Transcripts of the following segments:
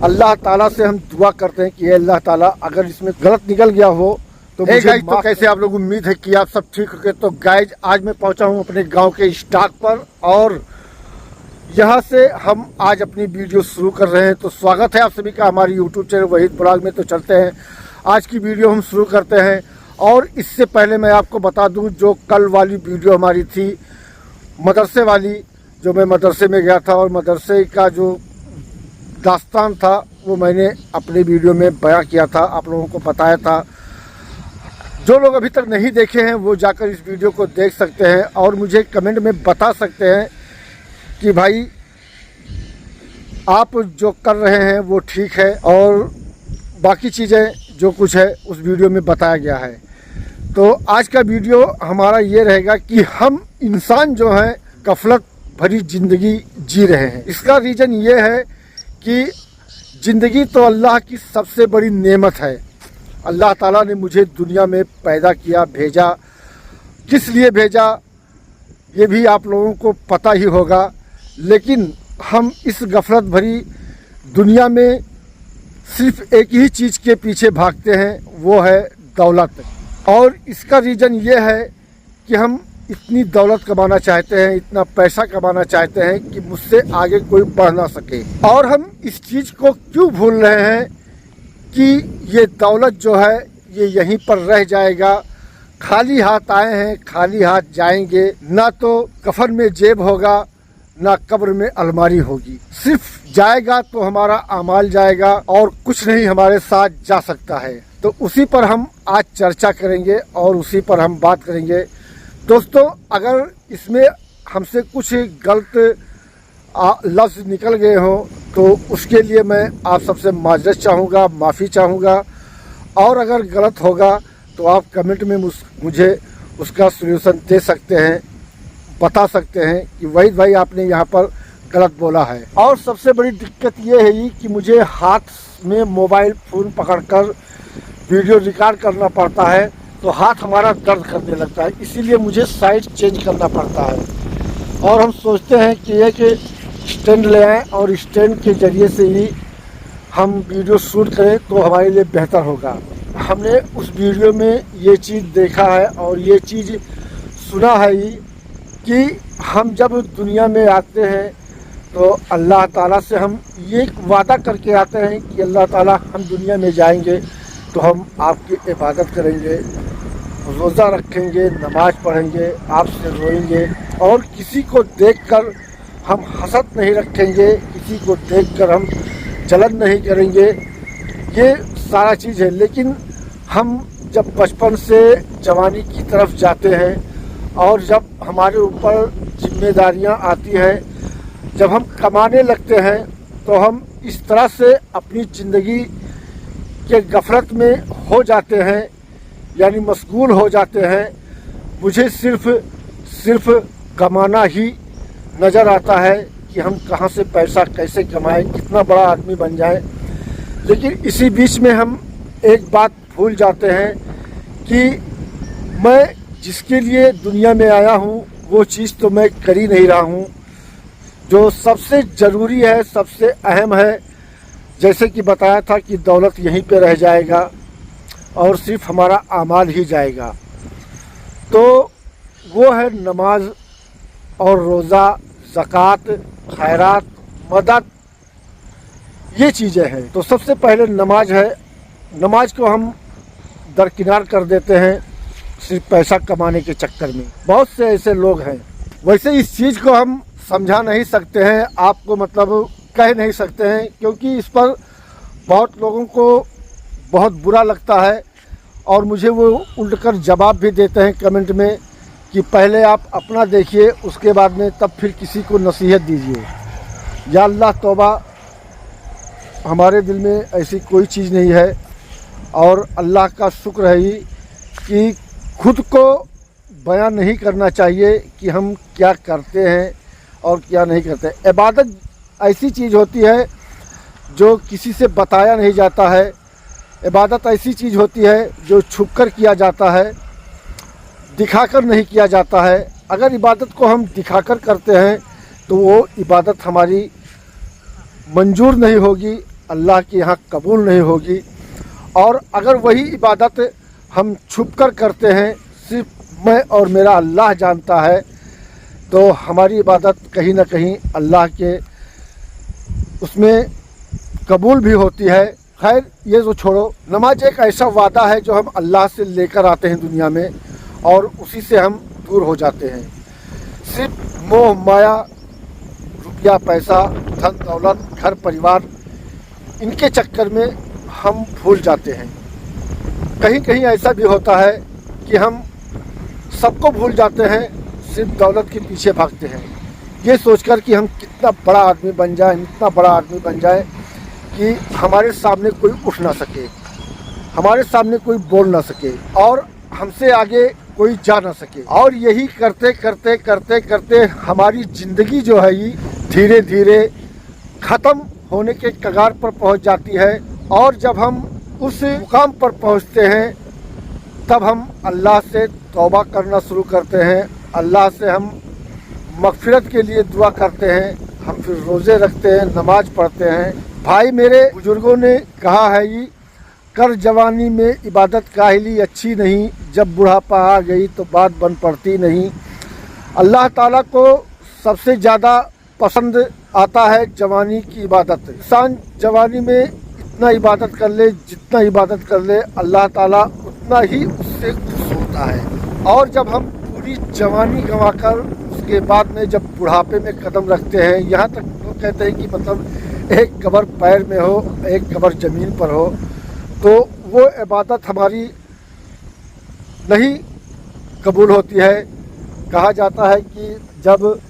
अल्लाह ताला से हम दुआ करते हैं कि अल्लाह ताला अगर इसमें गलत निकल गया हो तो मुझे तो कैसे आप लोग उम्मीद है कि आप सब ठीक हो गए। तो गाइज आज मैं पहुंचा हूं अपने गांव के स्टॉक पर और यहां से हम आज अपनी वीडियो शुरू कर रहे हैं। तो स्वागत है आप सभी का हमारी यूट्यूब चैनल वहीद ब्लॉग में। तो चलते हैं आज की वीडियो हम शुरू करते हैं। और इससे पहले मैं आपको बता दूं जो कल वाली वीडियो हमारी थी मदरसे वाली, जो मैं मदरसे में गया था और मदरसे का जो दास्तान था वो मैंने अपने वीडियो में बयां किया था, आप लोगों को बताया था। जो लोग अभी तक नहीं देखे हैं वो जाकर इस वीडियो को देख सकते हैं और मुझे कमेंट में बता सकते हैं कि भाई आप जो कर रहे हैं वो ठीक है और बाकी चीज़ें जो कुछ है उस वीडियो में बताया गया है। तो आज का वीडियो हमारा ये रहेगा कि हम इंसान जो हैं गफलत भरी ज़िंदगी जी रहे हैं। इसका रीज़न ये है कि ज़िंदगी तो अल्लाह की सबसे बड़ी नेमत है। अल्लाह ताला ने मुझे दुनिया में पैदा किया, भेजा। किस लिए भेजा ये भी आप लोगों को पता ही होगा, लेकिन हम इस गफलत भरी दुनिया में सिर्फ एक ही चीज़ के पीछे भागते हैं, वो है दौलत। और इसका रीज़न ये है कि हम इतनी दौलत कमाना चाहते हैं, इतना पैसा कमाना चाहते हैं कि मुझसे आगे कोई बढ़ ना सके। और हम इस चीज़ को क्यों भूल रहे हैं कि ये दौलत जो है ये यहीं पर रह जाएगा। खाली हाथ आए हैं, खाली हाथ जाएंगे। ना तो कफन में जेब होगा, ना कब्र में अलमारी होगी। सिर्फ जाएगा तो हमारा अमाल जाएगा और कुछ नहीं हमारे साथ जा सकता है। तो उसी पर हम आज चर्चा करेंगे और उसी पर हम बात करेंगे। दोस्तों अगर इसमें हमसे कुछ गलत लफ्ज़ निकल गए हों तो उसके लिए मैं आप सबसे माजरत चाहूँगा, माफ़ी चाहूँगा। और अगर गलत होगा तो आप कमेंट में मुझे उसका सलूशन दे सकते हैं, बता सकते हैं कि वहीद भाई आपने यहाँ पर गलत बोला है। और सबसे बड़ी दिक्कत ये है कि मुझे हाथ में मोबाइल फ़ोन पकड़कर वीडियो रिकॉर्ड करना पड़ता है तो हाथ हमारा दर्द करने लगता है, इसीलिए मुझे साइड चेंज करना पड़ता है। और हम सोचते हैं कि एक स्टैंड ले आएँ और स्टैंड के ज़रिए से ही हम वीडियो शूट करें तो हमारे लिए बेहतर होगा। हमने उस वीडियो में ये चीज़ देखा है और ये चीज़ सुना है ही कि हम जब दुनिया में आते हैं तो अल्लाह ताला से हम ये वादा करके आते हैं कि अल्लाह ताला हम दुनिया में जाएंगे तो हम आपकी इबादत करेंगे, रोज़ा रखेंगे, नमाज पढ़ेंगे, आपसे रोएंगे और किसी को देखकर हम हसद नहीं रखेंगे, किसी को देखकर हम जलन नहीं करेंगे। ये सारा चीज़ है। लेकिन हम जब बचपन से जवानी की तरफ जाते हैं और जब हमारे ऊपर जिम्मेदारियां आती हैं, जब हम कमाने लगते हैं तो हम इस तरह से अपनी ज़िंदगी के गफलत में हो जाते हैं, यानी मशगूल हो जाते हैं। मुझे सिर्फ कमाना ही नज़र आता है कि हम कहाँ से पैसा कैसे कमाएं, कितना बड़ा आदमी बन जाएं। लेकिन इसी बीच में हम एक बात भूल जाते हैं कि मैं जिसके लिए दुनिया में आया हूँ वो चीज़ तो मैं कर ही नहीं रहा हूँ। जो सबसे ज़रूरी है, सबसे अहम है, जैसे कि बताया था कि दौलत यहीं पे रह जाएगा और सिर्फ हमारा आमाल ही जाएगा। तो वो है नमाज और रोज़ा, ज़कात, खैरात, मदद, ये चीज़ें हैं। तो सबसे पहले नमाज है। नमाज को हम दरकिनार कर देते हैं सिर्फ पैसा कमाने के चक्कर में। बहुत से ऐसे लोग हैं। वैसे इस चीज़ को हम समझा नहीं सकते हैं, आपको मतलब कह नहीं सकते हैं, क्योंकि इस पर बहुत लोगों को बहुत बुरा लगता है और मुझे वो उल्टकर जवाब भी देते हैं कमेंट में कि पहले आप अपना देखिए, उसके बाद में तब फिर किसी को नसीहत दीजिए। या अल्लाह तौबा, हमारे दिल में ऐसी कोई चीज़ नहीं है। और अल्लाह का शुक्र है कि खुद को बयान नहीं करना चाहिए कि हम क्या करते हैं और क्या नहीं करते। इबादत ऐसी चीज़ होती है जो किसी से बताया नहीं जाता है। इबादत ऐसी चीज़ होती है जो छुपकर किया जाता है, दिखाकर नहीं किया जाता है। अगर इबादत को हम दिखाकर करते हैं तो वो इबादत हमारी मंजूर नहीं होगी अल्लाह के यहाँ कबूल नहीं होगी। और अगर वही इबादत हम छुप कर करते हैं, सिर्फ मैं और मेरा अल्लाह जानता है, तो हमारी इबादत कहीं ना कहीं अल्लाह के उसमें कबूल भी होती है। खैर ये तो छोड़ो, नमाज एक ऐसा वादा है जो हम अल्लाह से लेकर आते हैं दुनिया में और उसी से हम दूर हो जाते हैं। सिर्फ मोह माया, रुपया पैसा, धन दौलत, घर परिवार, इनके चक्कर में हम भूल जाते हैं। कहीं कहीं ऐसा भी होता है कि हम सबको भूल जाते हैं, सिर्फ दौलत के पीछे भागते हैं, ये सोचकर कि हम कितना बड़ा आदमी बन जाए, इतना बड़ा आदमी बन जाए कि हमारे सामने कोई उठ ना सके, हमारे सामने कोई बोल ना सके और हमसे आगे कोई जा ना सके। और यही करते करते करते करते हमारी ज़िंदगी जो है ये धीरे धीरे ख़त्म होने के कगार पर पहुंच जाती है। और जब हम उस मुकाम पर पहुंचते हैं तब हम अल्लाह से तौबा करना शुरू करते हैं, अल्लाह से हम मगफिरत के लिए दुआ करते हैं, हम फिर रोज़े रखते हैं, नमाज पढ़ते हैं। भाई मेरे बुजुर्गों ने कहा है ये, कर जवानी में इबादत काहिली अच्छी नहीं, जब बुढ़ापा आ गई तो बात बन पड़ती नहीं। अल्लाह ताला को सबसे ज़्यादा पसंद आता है जवानी की इबादत। इंसान जवानी में इतना इबादत कर ले, जितना इबादत कर ले, अल्लाह ताला उतना ही उससे खुश होता है। और जब हम पूरी जवानी गंवाकर उसके बाद में जब बुढ़ापे में कदम रखते हैं, यहाँ तक लोग कहते हैं कि मतलब एक कबर पैर में हो, एक कबर ज़मीन पर हो, तो वो इबादत हमारी नहीं कबूल होती है। कहा जाता है कि जब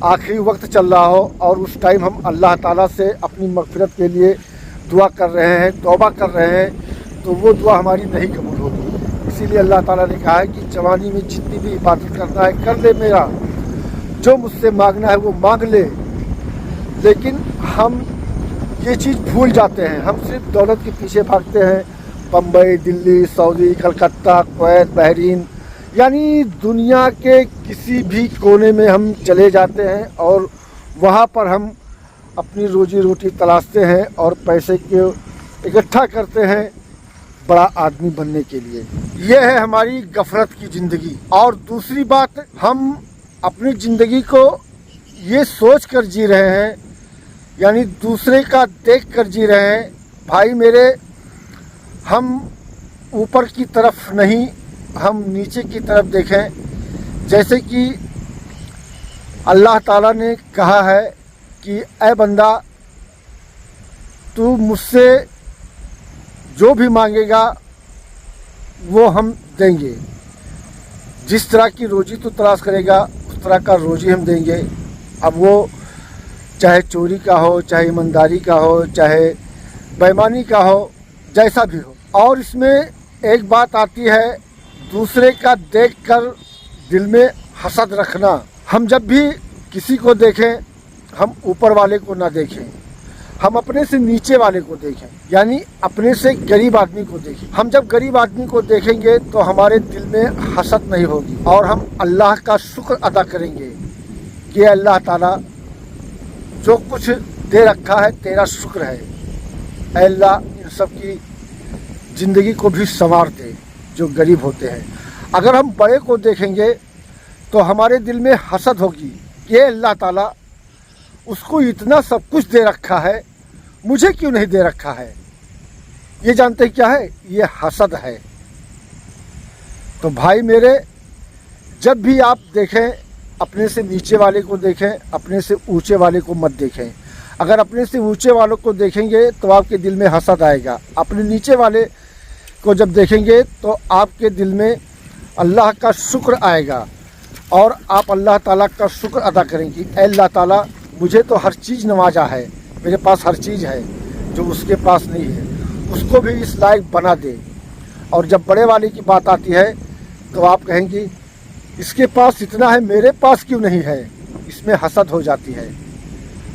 आखिरी वक्त चल रहा हो और उस टाइम हम अल्लाह ताला से अपनी मगफिरत के लिए दुआ कर रहे हैं, तौबा कर रहे हैं, तो वो दुआ हमारी नहीं कबूल होगी। इसीलिए अल्लाह ताला ने कहा है कि जवानी में जितनी भी इबादत करना है कर ले मेरा, जो मुझसे मांगना है वो मांग ले। लेकिन हम ये चीज़ भूल जाते हैं, हम सिर्फ दौलत के पीछे भागते हैं। Bombay, Delhi, Saudi, Calcutta, Kuwait, Bahrain, यानी दुनिया के किसी भी कोने में हम चले जाते हैं और वहाँ पर हम अपनी रोजी रोटी तलाशते हैं और पैसे के इकट्ठा करते हैं बड़ा आदमी बनने के लिए। यह है हमारी गफलत की ज़िंदगी। और दूसरी बात, हम अपनी ज़िंदगी को ये सोच कर जी रहे हैं, यानी दूसरे का देख कर जी रहे हैं। भाई मेरे, हम ऊपर की तरफ नहीं, हम नीचे की तरफ देखें। जैसे कि अल्लाह ताला ने कहा है कि ऐ बंदा, तू मुझसे जो भी मांगेगा वो हम देंगे। जिस तरह की रोजी तू तलाश करेगा उस तरह का रोजी हम देंगे। अब वो चाहे चोरी का हो, चाहे ईमानदारी का हो, चाहे बेईमानी का हो, जैसा भी हो। और इसमें एक बात आती है, दूसरे का देखकर दिल में हसद रखना। हम जब भी किसी को देखें, हम ऊपर वाले को ना देखें, हम अपने से नीचे वाले को देखें, यानी अपने से गरीब आदमी को देखें। हम जब गरीब आदमी को देखेंगे तो हमारे दिल में हसद नहीं होगी और हम अल्लाह का शुक्र अदा करेंगे कि अल्लाह ताला जो कुछ दे रखा है तेरा शुक्र है। ऐ अल्लाह, इन सब की ज़िंदगी को भी संवार दे जो गरीब होते हैं। अगर हम बड़े को देखेंगे तो हमारे दिल में हसद होगी कि अल्लाह ताला, उसको इतना सब कुछ दे रखा है, मुझे क्यों नहीं दे रखा है। ये जानते क्या है? ये हसद है। तो भाई मेरे, जब भी आप देखें, अपने से नीचे वाले को देखें, अपने से ऊंचे वाले को मत देखें। अगर अपने से ऊंचे वालों को देखेंगे तो आपके दिल में हसद आएगा, अपने नीचे वाले को जब देखेंगे तो आपके दिल में अल्लाह का शुक्र आएगा और आप अल्लाह ताला का शुक्र अदा करेंगे। ऐ अल्लाह ताला, मुझे तो हर चीज़ नवाजा है, मेरे पास हर चीज़ है जो उसके पास नहीं है, उसको भी इस लायक बना दे। और जब बड़े वाले की बात आती है तो आप कहेंगे इसके पास इतना है, मेरे पास क्यों नहीं है। इसमें हसद हो जाती है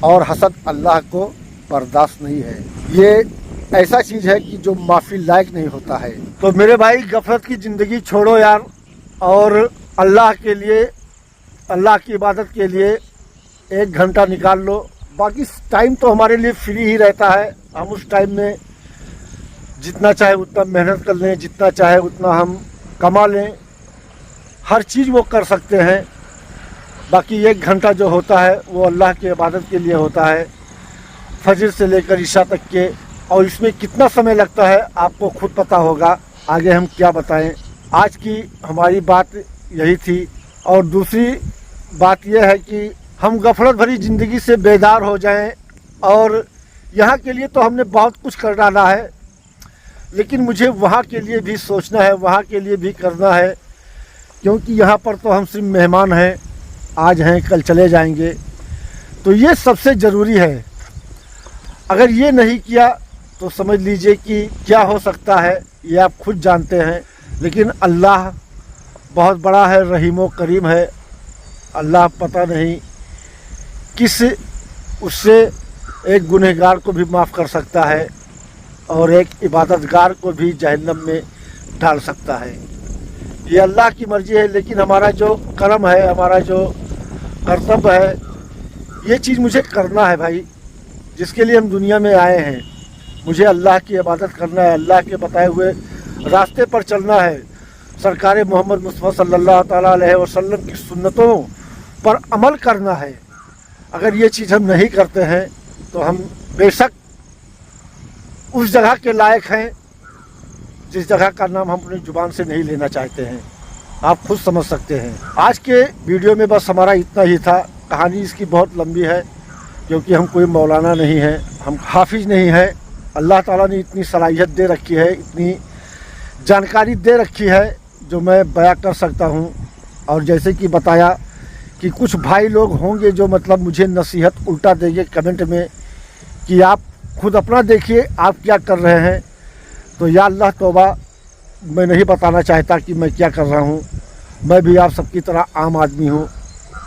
और हसद अल्लाह को बर्दाश्त नहीं है। ये ऐसा चीज़ है कि जो माफ़ी लायक नहीं होता है। तो मेरे भाई, गफलत की ज़िंदगी छोड़ो यार और अल्लाह के लिए, अल्लाह की इबादत के लिए 1 घंटा निकाल लो। बाकी टाइम तो हमारे लिए फ्री ही रहता है, हम उस टाइम में जितना चाहे उतना मेहनत कर लें, जितना चाहे उतना हम कमा लें, हर चीज़ वो कर सकते हैं। बाकी 1 घंटा जो होता है वो अल्लाह की इबादत के लिए होता है, फजर से लेकर इशा तक के। और इसमें कितना समय लगता है आपको खुद पता होगा, आगे हम क्या बताएं। आज की हमारी बात यही थी। और दूसरी बात यह है कि हम गफलत भरी ज़िंदगी से बेदार हो जाएं। और यहाँ के लिए तो हमने बहुत कुछ कर डाला है, लेकिन मुझे वहाँ के लिए भी सोचना है, वहाँ के लिए भी करना है, क्योंकि यहाँ पर तो हम सिर्फ मेहमान हैं, आज हैं कल चले जाएंगे। तो ये सबसे ज़रूरी है। अगर ये नहीं किया तो समझ लीजिए कि क्या हो सकता है ये आप खुद जानते हैं। लेकिन अल्लाह बहुत बड़ा है, रहीम व करीम है। अल्लाह पता नहीं किस उससे एक गुनहगार को भी माफ़ कर सकता है और एक इबादतगार को भी जहन्नम में डाल सकता है। ये अल्लाह की मर्ज़ी है। लेकिन हमारा जो कर्म है, हमारा जो कर्तव्य है, ये चीज़ मुझे करना है भाई। जिसके लिए हम दुनिया में आए हैं, मुझे अल्लाह की इबादत करना है, अल्लाह के बताए हुए रास्ते पर चलना है, सरकार मोहम्मद मुस्तफ़ा सल्लल्लाहु ताला अलैहि वसल्लम की सुन्नतों पर अमल करना है। अगर ये चीज़ हम नहीं करते हैं तो हम बेशक उस जगह के लायक हैं जिस जगह का नाम हम अपनी ज़ुबान से नहीं लेना चाहते हैं। आप खुद समझ सकते हैं। आज के वीडियो में बस हमारा इतना ही था। कहानी इसकी बहुत लंबी है, क्योंकि हम कोई मौलाना नहीं हैं, हम हाफिज नहीं हैं। अल्लाह ताला ने इतनी सलाहियत दे रखी है, इतनी जानकारी दे रखी है जो मैं बयां कर सकता हूं। और जैसे कि बताया कि कुछ भाई लोग होंगे जो मतलब मुझे नसीहत उल्टा देंगे कमेंट में कि आप खुद अपना देखिए आप क्या कर रहे हैं। तो या अल्लाह तौबा, मैं नहीं बताना चाहता कि मैं क्या कर रहा हूँ। मैं भी आप सबकी तरह आम आदमी हूँ,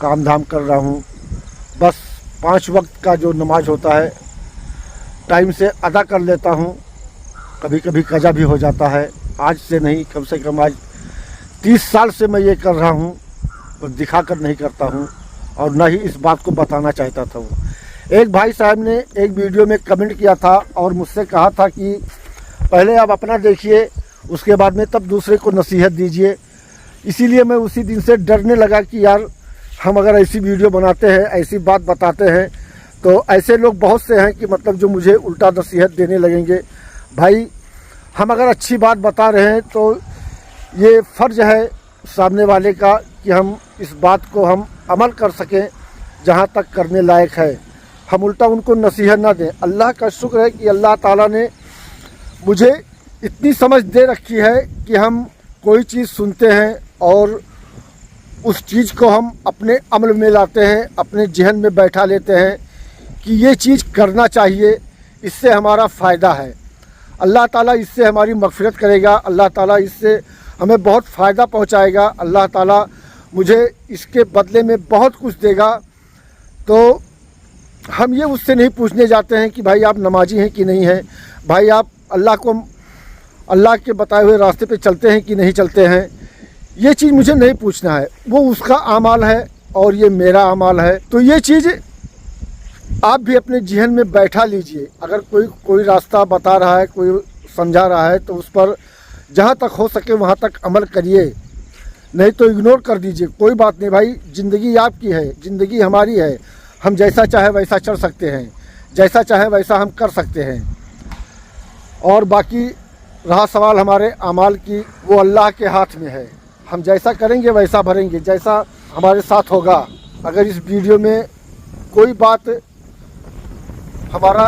काम धाम कर रहा हूँ। बस 5 वक्त का जो नमाज होता है टाइम से अदा कर लेता हूँ। कभी कभी कज़ा भी हो जाता है। आज से नहीं, कम से कम आज 30 साल से मैं ये कर रहा हूँ, तो दिखा कर नहीं करता हूँ और ना ही इस बात को बताना चाहता था। एक भाई साहब ने एक वीडियो में कमेंट किया था और मुझसे कहा था कि पहले आप अपना देखिए, उसके बाद में तब दूसरे को नसीहत दीजिए। इसीलिए मैं उसी दिन से डरने लगा कि यार हम अगर ऐसी वीडियो बनाते हैं, ऐसी बात बताते हैं, तो ऐसे लोग बहुत से हैं कि मतलब जो मुझे उल्टा नसीहत देने लगेंगे। भाई हम अगर अच्छी बात बता रहे हैं तो ये फ़र्ज़ है सामने वाले का कि हम इस बात को हम अमल कर सकें जहाँ तक करने लायक है। हम उल्टा उनको नसीहत ना दें। अल्लाह का शुक्र है कि अल्लाह ताला ने मुझे इतनी समझ दे रखी है कि हम कोई चीज़ सुनते हैं और उस चीज़ को हम अपने अमल में लाते हैं, अपने जहन में बैठा लेते हैं कि ये चीज़ करना चाहिए, इससे हमारा फ़ायदा है। अल्लाह ताला इससे हमारी मग़फ़िरत करेगा, अल्लाह ताला इससे हमें बहुत फ़ायदा पहुंचाएगा, अल्लाह ताला मुझे इसके बदले में बहुत कुछ देगा। तो हम ये उससे नहीं पूछने जाते हैं कि भाई आप नमाजी हैं कि नहीं हैं, भाई आप अल्लाह के बताए हुए रास्ते पे चलते हैं कि नहीं चलते हैं। ये चीज़ मुझे नहीं पूछना है, वो उसका आमाल है और ये मेरा आमाल है। तो ये चीज़ आप भी अपने जहन में बैठा लीजिए। अगर कोई रास्ता बता रहा है, कोई समझा रहा है, तो उस पर जहाँ तक हो सके वहाँ तक अमल करिए, नहीं तो इग्नोर कर दीजिए। कोई बात नहीं भाई, ज़िंदगी आपकी है, ज़िंदगी हमारी है। हम जैसा चाहे वैसा चल सकते हैं, जैसा चाहे वैसा हम कर सकते हैं। और बाकी रहा सवाल हमारे अमाल की, वो अल्लाह के हाथ में है। हम जैसा करेंगे वैसा भरेंगे, जैसा हमारे साथ होगा। अगर इस वीडियो में कोई बात हमारा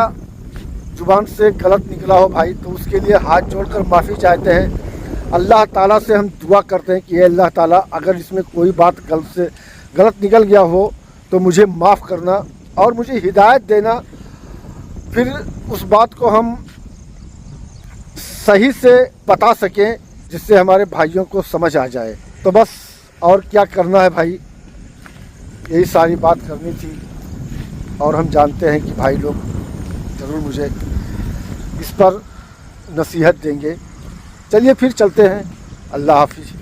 ज़ुबान से गलत निकला हो भाई, तो उसके लिए हाथ जोड़कर माफ़ी चाहते हैं। अल्लाह ताला से हम दुआ करते हैं कि अल्लाह ताला अगर इसमें कोई बात गलत निकल गया हो तो मुझे माफ़ करना और मुझे हिदायत देना, फिर उस बात को हम सही से बता सकें जिससे हमारे भाइयों को समझ आ जाए। तो बस और क्या करना है भाई, यही सारी बात करनी थी। और हम जानते हैं कि भाई लोग ज़रूर मुझे इस पर नसीहत देंगे। चलिए फिर चलते हैं। अल्लाह हाफिज़।